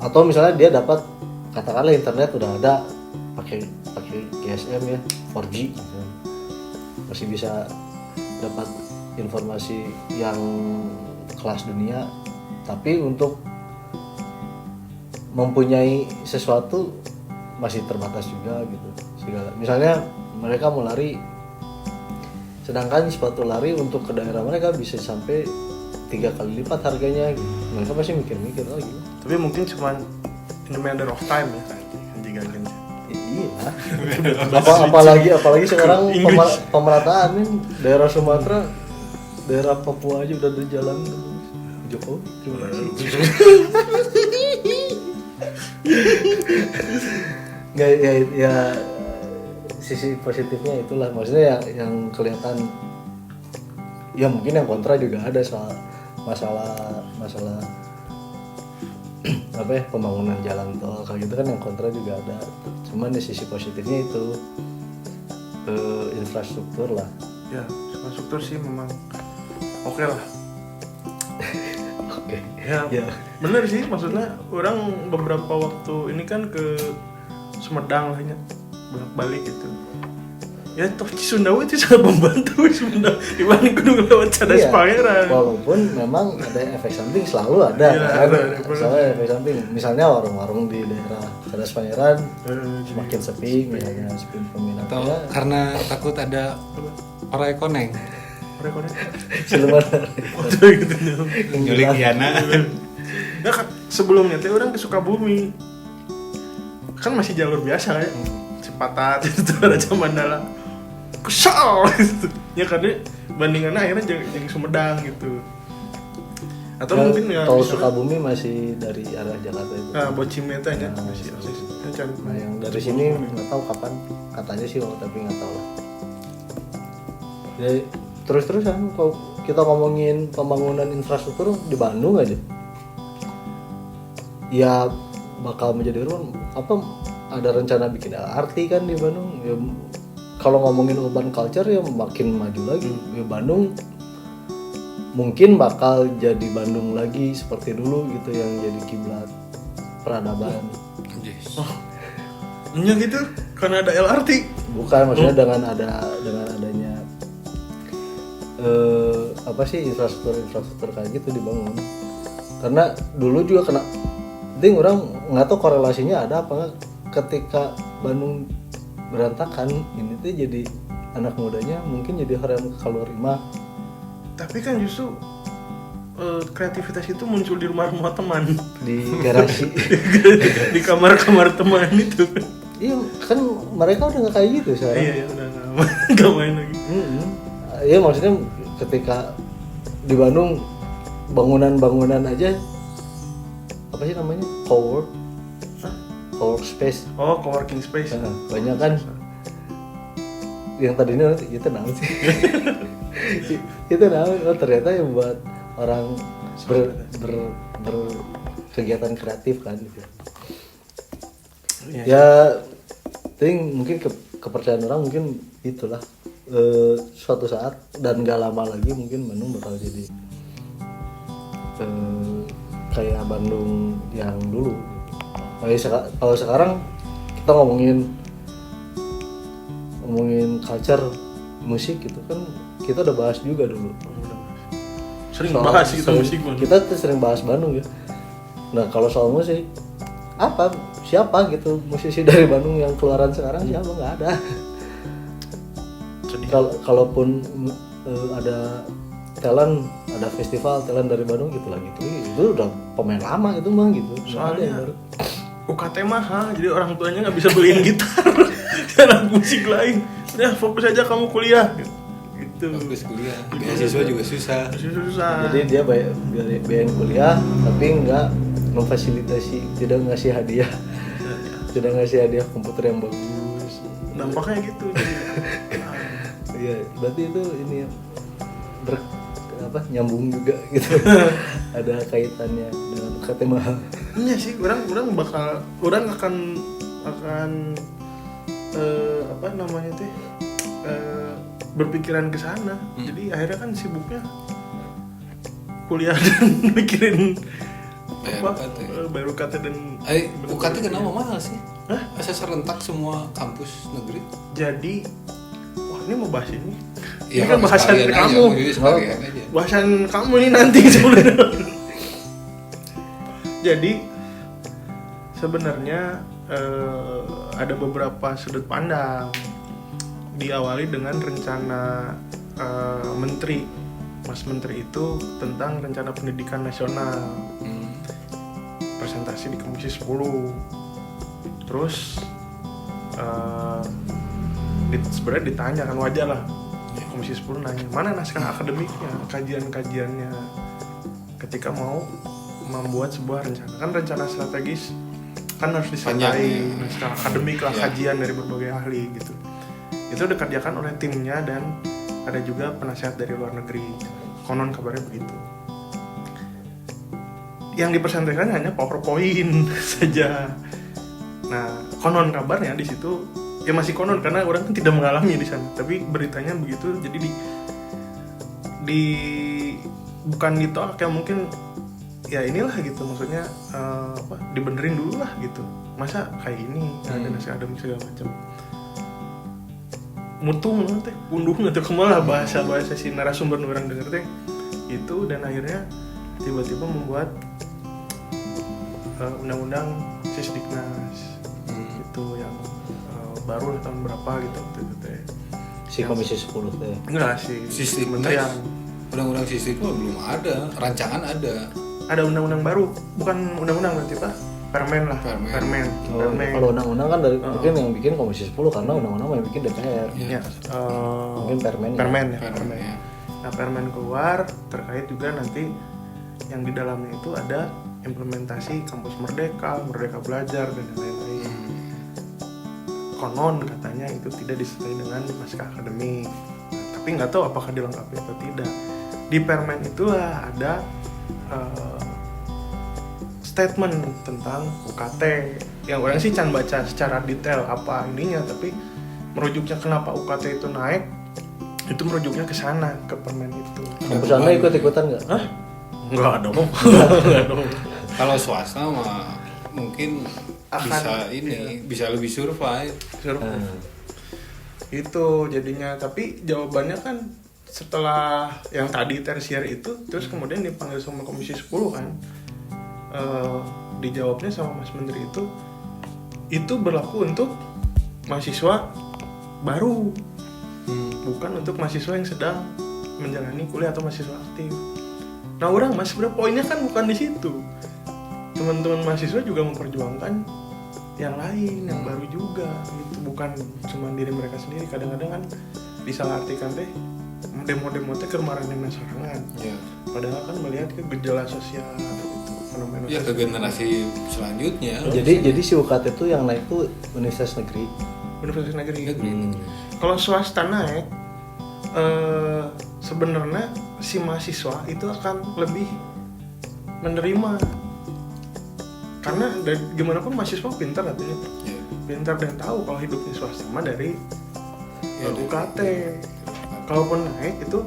S1: Atau misalnya dia dapat, katakanlah internet udah ada pakai GSM ya, 4G gitu. Masih bisa dapat informasi yang kelas dunia, tapi untuk mempunyai sesuatu masih terbatas juga gitu segala. Misalnya mereka mau lari, sedangkan sepatu lari untuk ke daerah mereka bisa sampai 3 kali lipat harganya gitu. Mereka pasti mikir-mikir lagi.
S2: Tapi mungkin cuma in a matter of time ya kan, jika kan.
S1: Iya. apalagi sekarang pemerataan nih, daerah Sumatera, daerah Papua aja udah ada jalan Jokowi. Nggak, ya sisi positifnya itulah, maksudnya yang kelihatan. Ya mungkin yang kontra juga ada soal masalah apa ya, pembangunan jalan tol kayak gitu kan, yang kontra juga ada. Cuman di sisi positifnya itu infrastruktur lah.
S2: Ya infrastruktur sih memang oke lah.
S1: Oke.
S2: Ya. Bener sih, maksudnya orang beberapa waktu ini kan ke Sumedang lah ya, bolak-balik gitu. Ya toh Cisunda itu sangat membantu sebenarnya dibanding gunung lewat Cadas
S1: Iya,
S2: Pangeran.
S1: walaupun memang ada efek samping selalu ada
S2: Iya,
S1: kan,
S2: ada
S1: selalu ada efek samping. Misalnya warung-warung di daerah Cadas Pangeran semakin sepi, misalnya sepi
S3: Atau
S1: peminatnya.
S3: karena takut ada orang koneng
S1: Siluman
S2: gitu.
S3: nyulik Diana.
S2: Ya kan sebelumnya teh orang ke Sukabumi. Kan masih jalur biasa ya. Cipatat itu Raja Mandala. Kesal gitu. Ya karena bandingannya akhirnya jeung Sumedang gitu. Atau mungkin ya
S1: tol
S2: misalnya-
S1: Sukabumi masih dari arah Jakarta itu.
S2: Nah, Bocime itu aja masih akses. Ya,
S1: Nah yang dari sini nggak tahu kapan, katanya sih tapi nggak tahu lah. Jadi terus-terusan kalau kita ngomongin pembangunan infrastruktur di Bandung aja, ya bakal menjadi ruang apa, ada rencana bikin LRT kan di Bandung. Ya, kalau ngomongin urban culture ya makin maju lagi. Ya, Bandung mungkin bakal jadi Bandung lagi seperti dulu gitu, yang jadi kiblat peradaban.
S2: Nya gitu karena ada LRT.
S1: Bukan, maksudnya dengan adanya apa sih infrastruktur kayak gitu dibangun. Karena dulu juga kena ding, orang nggak tahu korelasinya ada apa nggak, ketika Bandung berantakan ini tuh jadi anak mudanya mungkin jadi orang kalorima.
S2: Tapi kan justru kreativitas itu muncul di rumah-rumah teman,
S1: Di garasi.
S2: di kamar-kamar teman itu.
S1: Iya kan, mereka udah nggak kayak gitu sekarang.
S2: Iya, udah nggak main lagi.
S1: Iya maksudnya ketika di Bandung bangunan-bangunan aja apa sih namanya, co-work space.
S2: Oh, coworking space.
S1: Nah, banyak kan yang tadinya itu naon sih. Itu naon, oh ternyata yang buat orang berkegiatan kreatif kan gitu. Ya mungkin kepercayaan orang mungkin itulah, suatu saat dan gak lama lagi mungkin Bandung bakal jadi kayak Bandung yang dulu. Kalau sekarang kita ngomongin culture musik gitu kan, kita udah bahas juga dulu.
S2: Sering
S1: Soal-
S2: bahas gitu
S1: sering-
S2: musik Bandung.
S1: Kita tuh sering bahas Bandung ya. Nah kalau soal musik, siapa gitu musisi dari Bandung yang keluaran sekarang, siapa? Nggak ada.
S2: Sedih.
S1: Kalaupun ada talent, ada festival talent dari Bandung gitu lagi, itu udah pemain lama itu mah gitu. Nggak ada yang
S2: Soalnya
S1: baru.
S2: UKT mahal, jadi orang tuanya nggak bisa beliin gitar dan alat musik lain. Udah fokus aja kamu kuliah gitu.
S3: Bagus kuliah, beasiswa juga susah.
S2: Susah.
S1: Jadi dia biayain kuliah tapi nggak memfasilitasi, tidak ngasih hadiah, tidak ngasih hadiah komputer yang bagus.
S2: Dampaknya gitu. Jadi,
S1: Iya, berarti itu ini ya, nyambung juga gitu. Ada kaitannya dengan UKT mahal.
S2: iya sih, orang akan apa namanya teh berpikiran ke sana. Jadi akhirnya kan sibuknya kuliah dan mikirin
S3: Bayar
S2: apa,
S3: UKT.
S2: bayar UKT dan
S3: UKT kenapa mahal sih? Asa serentak semua kampus negeri?
S2: jadi wah ini mau bahas ini.
S3: Iya,
S2: Ini kan bahasan
S3: sekalian aja,
S2: kamu.
S3: jadi sekalian aja.
S2: Bahasan kamu ini nanti sebenarnya. Jadi sebenarnya ada beberapa sudut pandang. Diawali dengan rencana menteri, Mas Menteri itu tentang rencana pendidikan nasional. Presentasi di Komisi 10. Terus sebenarnya ditanya kan, wajar lah. Komisi 10 nanya, mana naskah akademiknya, kajian-kajiannya ketika mau membuat sebuah rencana. Kan rencana strategis kan harus disertai naskah akademik lah, kajian dari berbagai ahli gitu. Itu dikerjakan oleh timnya dan ada juga penasihat dari luar negeri. Konon kabarnya begitu. Yang dipresentasikan hanya PowerPoint saja. Nah, konon kabarnya di situ, ya masih konon karena orang kan tidak mengalami di sana, tapi beritanya begitu. Jadi bukan ditolak ya, mungkin ya inilah gitu, maksudnya dibenerin dulu lah gitu. Masa kayak ini ada naskah akademik segala macam. mutung teh punduh atau kemana bahasa si narasumber orang denger teh itu, dan akhirnya tiba-tiba membuat undang-undang Sisdiknas itu yang baru tahun berapa gitu itu teh
S1: Si Komisi 10 teh.
S2: enggak sih
S3: Sisdiknas.
S2: kementerian.
S3: Undang-undang Sisdiknas belum ada, rancangan ada
S2: Undang-undang baru, bukan undang-undang nanti Pak, permen lah, permen.
S1: Kalau undang-undang kan dari mungkin yang bikin Komisi 10 karena undang-undang yang bikin DPR.
S2: Ya,
S1: Mungkin permen.
S2: permen ya.
S3: ya.
S2: Nah, permen keluar terkait juga nanti yang di dalamnya itu ada implementasi kampus Merdeka, Merdeka Belajar dan lain-lain. Konon katanya itu tidak disertai dengan naskah akademik. Tapi nggak tahu apakah dilengkapi atau tidak. Di permen itulah ada statement tentang UKT yang orang sih can baca secara detail apa ininya, tapi merujuknya kenapa UKT itu naik itu merujuknya ke sana, ke permen itu.
S1: Kampus Anda ikut-ikutan nggak?
S2: Hah? Enggak dong. Enggak dong.
S3: Kalau swasta mah mungkin
S2: Akan,
S3: bisa lebih survive.
S2: Itu jadinya, tapi jawabannya kan setelah yang tadi tersier itu terus kemudian dipanggil sama Komisi 10 kan, dijawabnya sama Mas Menteri itu berlaku untuk mahasiswa baru, bukan untuk mahasiswa yang sedang menjalani kuliah atau mahasiswa aktif. Nah orang mas sebenarnya poinnya kan bukan di situ, teman-teman mahasiswa juga memperjuangkan yang lain, yang baru juga gitu, bukan cuma diri mereka sendiri. Kadang-kadang kan disalahartikan teh demo-demo teh kemarin yang sorangan.
S3: Ya.
S2: Padahal kan melihat ke gejala sosial gitu, fenomena
S3: Ya ke generasi selanjutnya.
S1: Jadi si UKT itu yang naik tuh universitas negeri.
S2: Universitas negeri.
S3: Negeri.
S2: Kalau swasta naik, sebenarnya si mahasiswa itu akan lebih menerima, karena dari gimana pun mahasiswa pintar artinya,
S3: Ya.
S2: pintar dan tahu kalau hidupnya swasta mah dari
S3: Ya,
S2: UKT. Kalaupun naik itu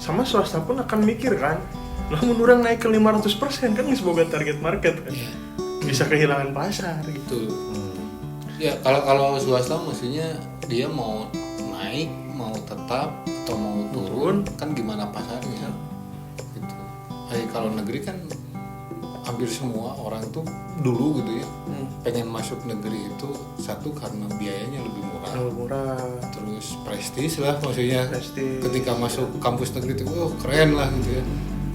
S2: sama swasta pun akan mikir kan, namun orang naik ke 500% kan nggak semoga target market kan, bisa kehilangan pasar gitu.
S3: Betul. Ya kalau swasta maksudnya dia mau naik, mau tetap atau mau turun kan gimana pasarnya gitu. Kalau negeri kan hampir semua orang tuh dulu gitu ya pengen masuk negeri itu, satu karena biayanya lebih murah,
S2: Murah,
S3: terus prestis lah maksudnya.
S2: Prestis.
S3: Ketika masuk kampus negeri itu keren lah gitu ya,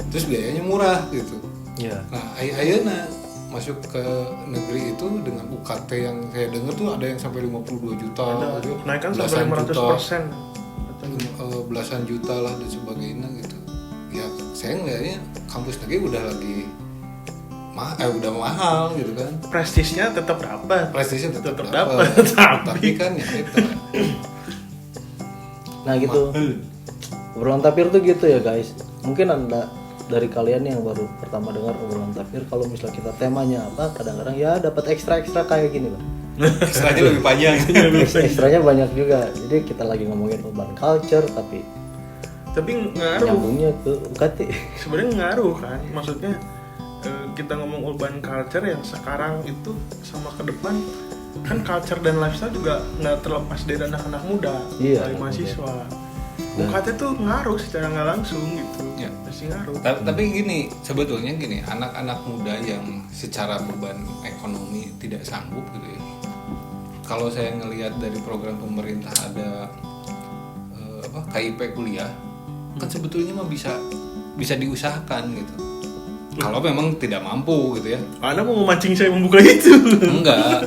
S3: terus biayanya murah gitu.
S1: Iya.
S3: Nah ayeuna masuk ke negeri itu dengan UKT yang saya dengar tuh ada yang sampai 52 juta,
S2: ada
S3: gitu.
S2: kenaikan
S3: Belasan
S2: sampai 500%.
S3: Belasan juta lah dan sebagainya gitu. Ya saya ngeliatnya kampus negeri udah lagi udah mahal gitu kan.
S2: Prestisnya tetap dapat.
S3: Prestisnya tetap
S2: dapat.
S3: Tapi kan ya itu.
S1: Nah gitu. Obrolan tapir tuh gitu ya guys. Mungkin Anda dari kalian yang baru pertama dengar obrolan tapir, kalau misalnya kita temanya apa, kadang-kadang ya dapat ekstra kayak gini loh.
S3: Ekstranya lebih panjang.
S1: Ekstranya banyak juga. Jadi kita lagi ngomongin urban culture tapi
S2: ngaruh.
S1: nyambungnya ke UKT.
S2: Sebenarnya ngaruh kan. Maksudnya kita ngomong urban culture yang sekarang itu sama ke depan kan culture dan lifestyle juga nggak terlepas dari anak-anak muda,
S1: Iya,
S2: dari
S1: anak
S2: mahasiswa. UKT tuh ngaruh secara nggak langsung gitu,
S3: Ya.
S2: pasti ngaruh.
S3: Tapi gini, sebetulnya gini, anak-anak muda yang secara beban ekonomi tidak sanggup gitu ya. Kalau saya ngelihat dari program pemerintah ada KIP kuliah, kan sebetulnya mah bisa diusahakan gitu. Kalau memang tidak mampu gitu ya.
S2: Anda mau memancing saya membuka itu?
S3: Enggak,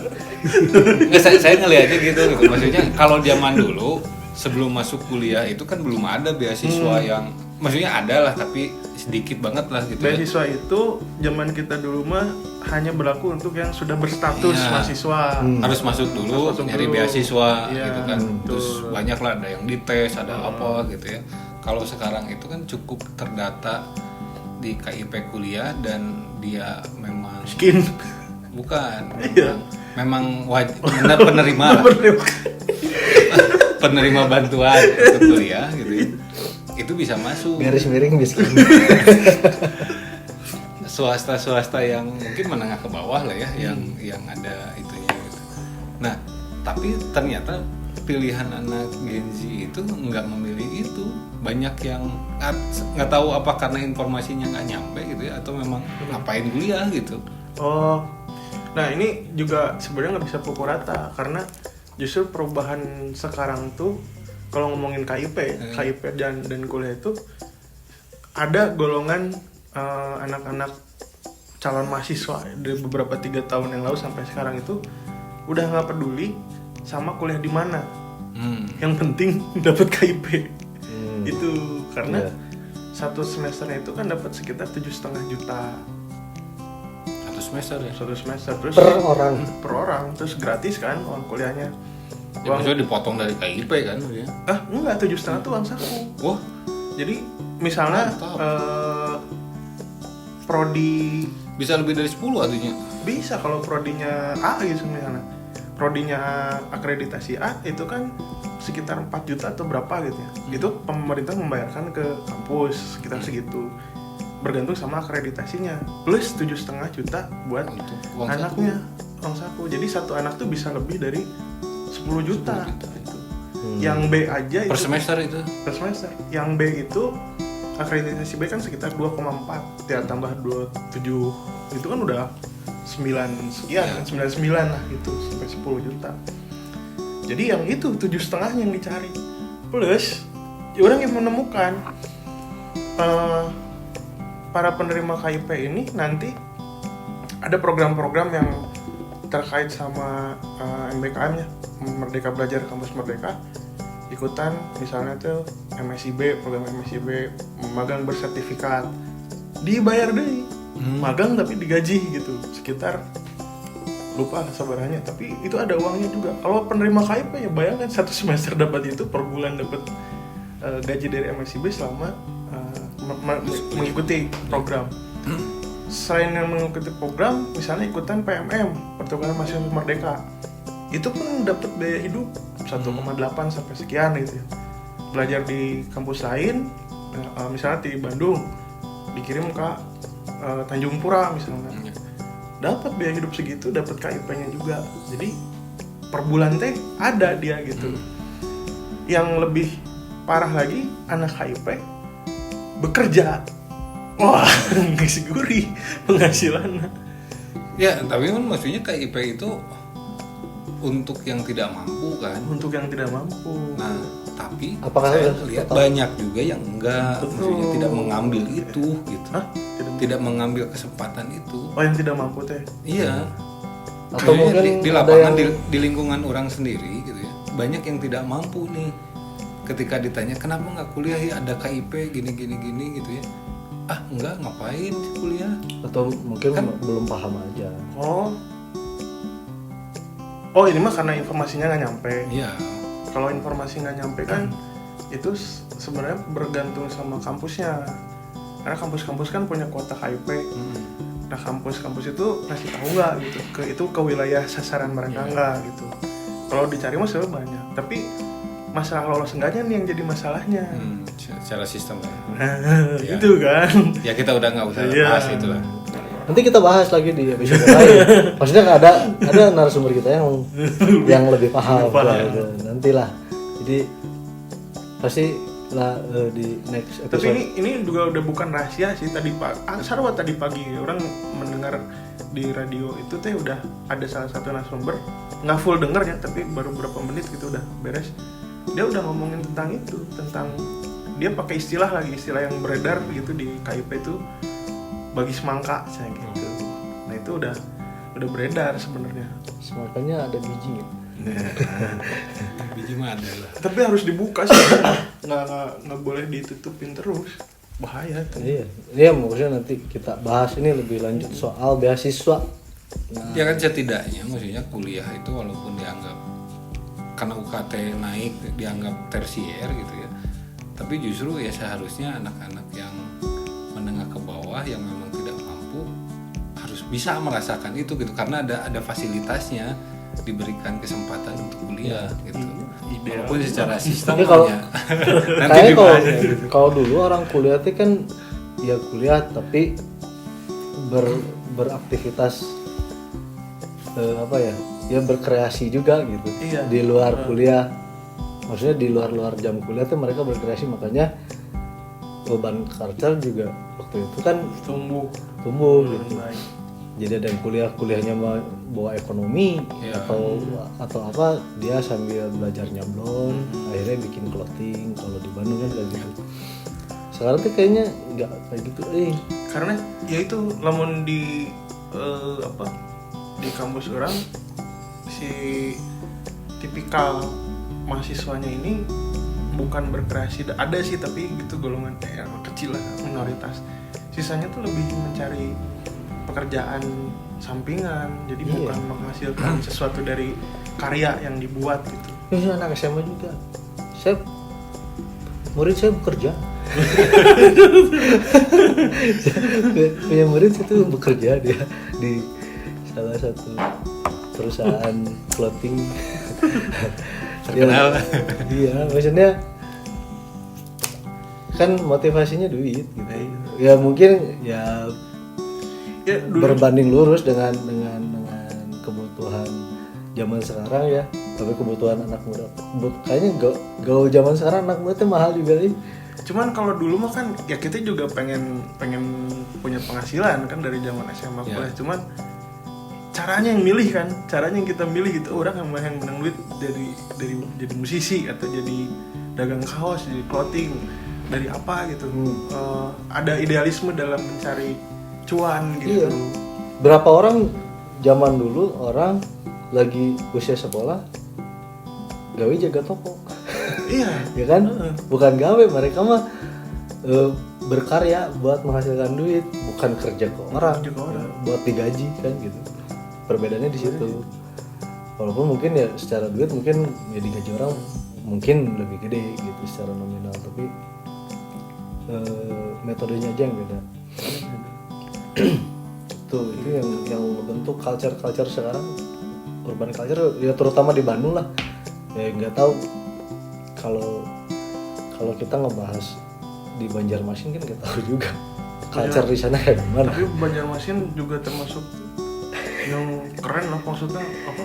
S3: saya ngelihatnya gitu. Maksudnya kalau zaman dulu sebelum masuk kuliah itu kan belum ada beasiswa yang, maksudnya ada lah tapi sedikit banget lah gitu.
S2: Beasiswa itu zaman kita dulu mah hanya berlaku untuk yang sudah berstatus
S3: Iya.
S2: mahasiswa.
S3: Harus masuk dulu,
S2: Harus masuk
S3: nyari
S2: dulu.
S3: beasiswa
S2: Iya,
S3: gitu kan. Terus
S2: betul.
S3: banyak lah, ada yang dites, ada apa gitu ya. Kalau sekarang itu kan cukup terdata di KIP kuliah dan dia memang
S2: Miskin.
S3: bukan,
S2: Iya.
S3: memang wajib penerima lah. Penerima bantuan untuk kuliah gitu ya. Itu bisa masuk.
S1: Garis miring miskin.
S3: Swasta yang mungkin menengah ke bawah lah ya, yang ada itunya gitu. Nah, tapi ternyata pilihan anak Gen Z itu nggak memilih itu. Banyak yang nggak tahu apa karena informasinya nggak nyampe gitu ya, atau memang ngapain kuliah gitu.
S2: Oh, nah ini juga sebenarnya nggak bisa pukul rata karena justru perubahan sekarang tuh kalau ngomongin KIP dan kuliah itu ada golongan anak-anak calon mahasiswa dari beberapa 3 tahun yang lalu sampai sekarang itu udah nggak peduli sama kuliah di mana, yang penting dapat KIP. Itu karena satu semesternya itu kan dapat sekitar 7,5 juta.
S3: Semester ya?
S2: Satu semester terus per orang terus gratis kan uang kuliahnya.
S3: Ya, maksudnya dipotong dari KIP kan ya?
S2: Enggak, 7,5 tuh uang saku.
S3: Wah,
S2: jadi misalnya prodi
S3: bisa lebih dari 10 artinya?
S2: bisa kalau prodinya A gitu misalnya. Prodinya akreditasi A itu kan sekitar 4 juta atau berapa gitu ya. Itu pemerintah membayarkan ke kampus sekitar segitu. Bergantung sama akreditasinya. Plus 7,5 juta buat
S3: uang
S2: anaknya, uang saku. Jadi satu anak tuh bisa lebih dari 10 juta. Itu. Yang B aja
S3: per
S2: itu
S3: semester itu.
S2: Per semester. Yang B itu akreditasi B kan sekitar 2,4 ya tambah 27 itu kan udah 9 sekian kan 99 lah gitu sampai 10 juta. Jadi yang itu 7,5 yang dicari. Plus orang yang menemukan para penerima KIP ini nanti ada program-program yang terkait sama MBKM-nya, Merdeka Belajar Kampus Merdeka, ikutan misalnya tuh MSIB, program MSIB, magang bersertifikat, dibayar deh, magang tapi digaji gitu, sekitar lupa sabarannya, tapi itu ada uangnya juga. Kalau penerima KIP ya bayangkan satu semester dapat itu, per bulan dapat gaji dari MSIB selama mengikuti program. Selain yang mengikuti program, misalnya ikutan PMM, Pertukaran Mahasiswa Merdeka, itu pun dapat biaya hidup 1,8 sampai sekian gitu ya. Belajar di kampus lain, misalnya di Bandung, dikirim ke Tanjung Pura misalnya, dapat biaya hidup segitu, dapat KIP-nya juga. Jadi per bulan teh ada dia gitu. Yang lebih parah lagi, anak KIP bekerja. Wah, ngasih gurih penghasilannya.
S3: Ya, tapi kan maksudnya KIP itu untuk yang tidak mampu kan?
S2: Untuk yang tidak mampu.
S3: Nah, tapi
S1: apakah
S3: saya lihat banyak juga yang enggak, maksudnya tidak mengambil itu gitu.
S2: Hah?
S3: Tidak mengambil kesempatan itu.
S2: Oh, yang tidak mampu teh?
S3: Iya.
S1: Atau mungkin
S3: di lapangan di lingkungan orang sendiri gitu ya. Banyak yang tidak mampu nih. Ketika ditanya kenapa nggak kuliah ya, ada KIP gini gitu ya. Enggak, ngapain sih kuliah?
S1: Atau mungkin
S3: Kan?
S1: belum paham aja.
S2: Oh ini mah karena informasinya nggak nyampe.
S3: Iya.
S2: Kalau informasi nggak nyampe kan itu sebenarnya bergantung sama kampusnya. Karena kampus-kampus kan punya kuota KIP. Nah kampus-kampus itu ngasih tahu nggak gitu itu ke wilayah sasaran mereka nggak gitu. Kalau dicari mah sebenarnya banyak. Tapi masalah lolos enggaknya nih yang jadi masalahnya.
S3: Secara sistem ya. Ya.
S2: Itu kan.
S3: Ya kita udah nggak usah bahas itu lah.
S1: Nanti kita bahas lagi di episode lain. Maksudnya ada narasumber kita yang lebih paham. Gitu. Nantilah. Jadi pasti lah di next episode.
S2: Tapi ini juga udah bukan rahasia sih. Tadi Sarwa tadi pagi orang mendengar di radio itu teh udah ada salah satu narasumber, nggak full denger ya, tapi baru beberapa menit gitu udah beres. Dia udah ngomongin tentang itu, tentang dia pakai istilah yang beredar gitu di KIP itu bagi semangka saya gitu. Nah itu udah beredar sebenarnya.
S1: Makanya ada biji gitu.
S3: Biji mah ada lah.
S2: Tapi harus dibuka sih, nggak boleh ditutupin terus, bahaya tuh.
S1: Iya maksudnya nanti kita bahas ini lebih lanjut soal beasiswa. Nah,
S3: Ya kan setidaknya maksudnya kuliah itu walaupun dianggap karena UKT naik dianggap tersier gitu ya, tapi justru ya seharusnya anak-anak yang menengah ke bawah yang memang tidak mampu harus bisa merasakan itu gitu, karena ada fasilitasnya, diberikan kesempatan untuk kuliah gitu. Walaupun secara sistem
S1: Tapi kalau-
S3: ya nanti
S1: kayak
S3: dibahas ya.
S1: kalau dulu orang kuliah itu kan ya kuliah tapi beraktivitas berkreasi juga gitu.
S2: Iya.
S1: Di luar kuliah maksudnya di luar jam kuliah tuh mereka berkreasi, makanya beban culture juga waktu itu kan
S2: tumbuh
S1: gitu.
S2: baik.
S1: Jadi ada yang kuliahnya mau bawa ekonomi
S3: Iya.
S1: atau apa, dia sambil belajar nyablon, akhirnya bikin clothing. Kalau di Bandung kan kayak gitu. Sekarang tuh kayaknya nggak kayak gitu.
S2: Karena ya itu lamun di di kampus orang si tipikal mahasiswanya ini bukan berkreasi, ada sih tapi gitu golongan kecil lah, minoritas. Sisanya tuh lebih mencari pekerjaan sampingan, jadi
S1: Iya.
S2: bukan menghasilkan sesuatu dari karya yang dibuat gitu.
S1: Ini anak SMA juga. Murid saya bekerja. Punya murid itu bekerja dia di salah satu perusahaan clothing.
S3: Terkenal.
S1: Iya, maksudnya kan motivasinya duit gitu. Ya mungkin ya
S2: Dulu
S1: berbanding lurus dengan kebutuhan zaman sekarang ya. Tapi kebutuhan anak muda kayaknya gaul zaman sekarang anak muda tuh mahal juga nih.
S2: cuman kalau dulu mah kan ya kita juga pengen punya penghasilan kan dari zaman SMA kuliah. Cuman caranya yang milih kan, caranya yang kita milih gitu, orang yang menang duit dari jadi musisi atau jadi dagang kaos, jadi clothing, dari apa gitu. Ada idealisme dalam mencari cuan gitu.
S1: Iya. Berapa orang zaman dulu orang lagi usia sekolah gawe jaga toko.
S2: Iya.
S1: Ya kan? Bukan gawe, mereka mah berkarya buat menghasilkan duit, bukan kerja ke orang, buat digaji kan gitu. Perbedaannya di situ. Walaupun mungkin ya secara duit mungkin ya digaji orang mungkin lebih gede gitu secara nominal, tapi metodenya aja yang beda. itu yang membentuk culture sekarang, urban culture ya terutama di Bandung lah. Ya nggak tahu kalau kita ngebahas di Banjarmasin kan nggak tahu juga culture di sana kayak gimana.
S2: Tapi Banjarmasin juga termasuk yang keren lah, maksudnya apa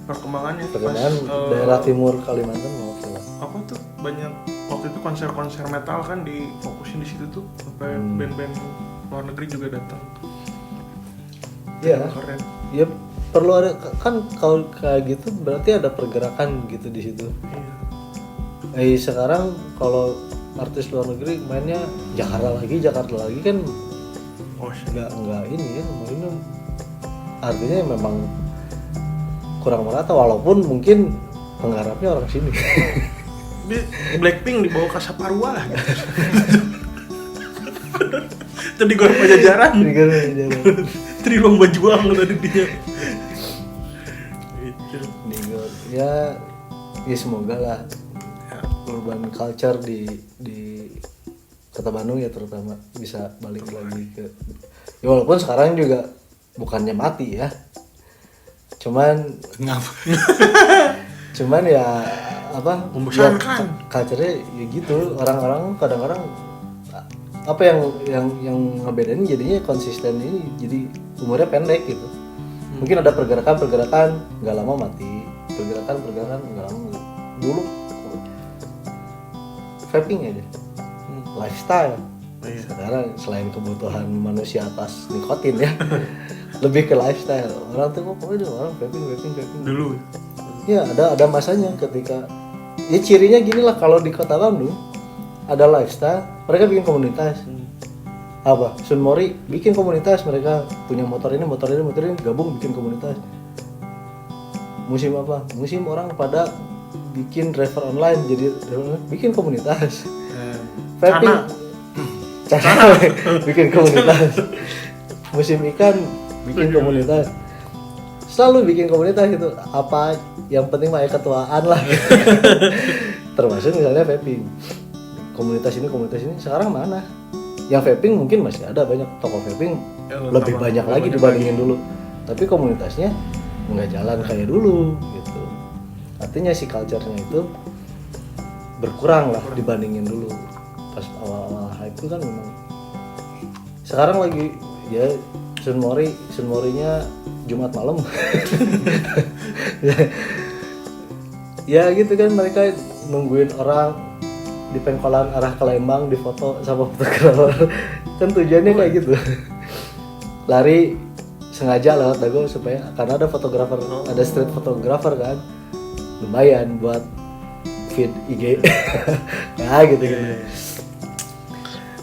S2: perkembangannya.
S1: Perkembangan daerah timur Kalimantan mau film.
S2: Apa tuh banyak waktu itu konser metal kan difokusin di situ tuh, sampai band-band luar negeri juga datang.
S1: Iya.
S2: Keren.
S1: Ya perlu ada kan, kalau kayak gitu berarti ada pergerakan gitu di situ.
S2: Iya.
S1: Sekarang kalau artis luar negeri mainnya Jakarta lagi kan nggak ini ya, ini artinya memang kurang merata, walaupun mungkin penggarapnya orang sini.
S2: Blackpink dibawa ke Saparua lah gitu. Tadi gue Pajajaran. Tri Ruang Bajuang tadi dia. Gitu.
S1: Ya semoga lah urban culture di Kota Bandung ya terutama bisa balik lagi ke, ya walaupun sekarang juga bukannya mati ya, cuman ya apa,
S2: membosankan.
S1: Culture-nya ya gitu, orang-orang kadang-kadang apa yang ngebedain jadinya konsisten ini, jadi umurnya pendek gitu. Mungkin ada pergerakan nggak lama mati, pergerakan nggak lama mati. Dulu vaping aja, lifestyle. Sekarang selain kebutuhan manusia atas nikotin ya, lebih ke lifestyle. Orang tuh kok orang vaping
S2: Dulu.
S1: ya ada masanya ketika ya cirinya gini lah, kalau di Kota Bandung ada lifestyle, mereka bikin komunitas. Apa? Sunmori bikin komunitas, mereka punya motor ini gabung bikin komunitas. Musim apa? Musim orang pada bikin driver online, jadi bikin komunitas. Vaping cara bikin komunitas. Musim ikan bikin komunitas. Selalu bikin komunitas gitu. Apa yang penting mah ketuaan lah. Termasuk misalnya vaping. Komunitas ini sekarang mana? Yang vaping mungkin masih ada banyak, toko vaping lebih banyak lagi dibandingin dulu. Tapi komunitasnya nggak jalan kayak dulu gitu. Artinya si culture-nya itu berkurang lah dibandingin dulu. Pas awal-awal hype itu kan memang. Sekarang lagi ya Sunmorinya Jumat malam. Ya gitu kan, mereka nungguin orang di pengkolan arah ke Lembang difoto sama fotografer. Kan tujuannya kayak gitu. Lari sengaja lewat Dago supaya karena ada fotografer, ada street photographer kan. Lumayan buat feed IG. Nah gitu.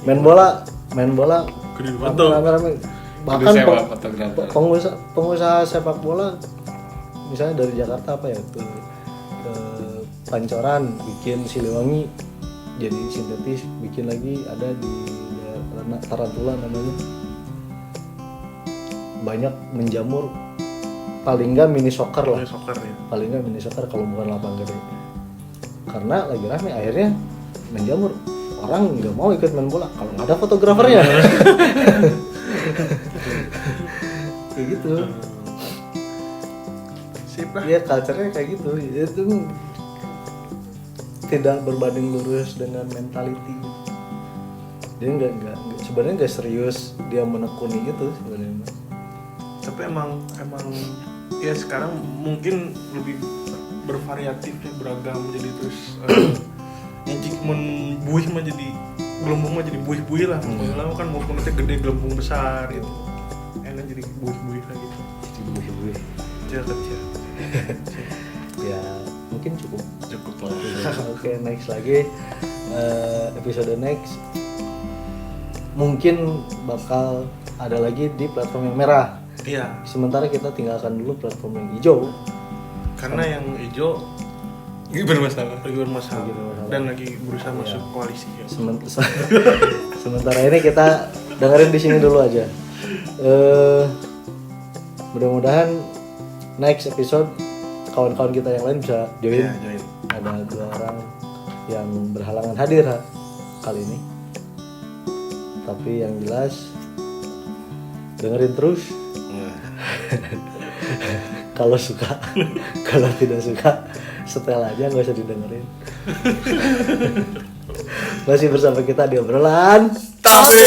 S1: Main bola
S2: Kudu foto.
S1: rame-rame. Bahkan
S3: Kudu sewa fotografer.
S1: pengusaha sepak bola misalnya dari Jakarta apa ya tuh ke Pancoran bikin Siliwangi jadi sintetis, bikin lagi ada di daerah Tarantula namanya, banyak menjamur, paling nggak mini soccer lah,
S2: Soccer ya.
S1: paling nggak mini soccer kalau bukan lapang gede, karena lagi rame akhirnya menjamur, orang nggak mau ikut main bola kalau nggak ada fotografernya. Kayak gitu.
S2: Sip lah.
S1: Iya, culture-nya kayak gitu. Itu tidak berbanding lurus dengan mentality. Dia nggak sebenarnya nggak serius dia menekuni itu sebenarnya.
S2: Tapi emang ya sekarang mungkin lebih bervariatif ya, beragam jadi terus nyicik mun buih mah jadi gelembung mah jadi buih-buih lah. Kalau kan mau nanti gede gelembung besar gitu. Enak jadi buih-buih lah gitu. Kecil-kecil.
S1: Ya mungkin cukup
S2: lah.
S1: Oke, next lagi episode next mungkin bakal ada lagi di platform yang merah.
S2: Iya,
S1: Sementara kita tinggalkan dulu platform yang hijau.
S2: karena yang hijau
S3: Ini bermasalah.
S2: lagi bermasalah dan lagi berusaha masuk koalisi ya.
S1: Sementara ini kita dengerin di sini dulu aja. Mudah-mudahan next episode kawan-kawan kita yang lain bisa join.
S2: Iya, join.
S1: Ada 2 orang yang berhalangan hadir kali ini. Tapi yang jelas dengerin terus. Kalau suka, kalau tidak suka, setel aja, nggak usah didengerin. Masih bersama kita di obrolan
S2: Tapi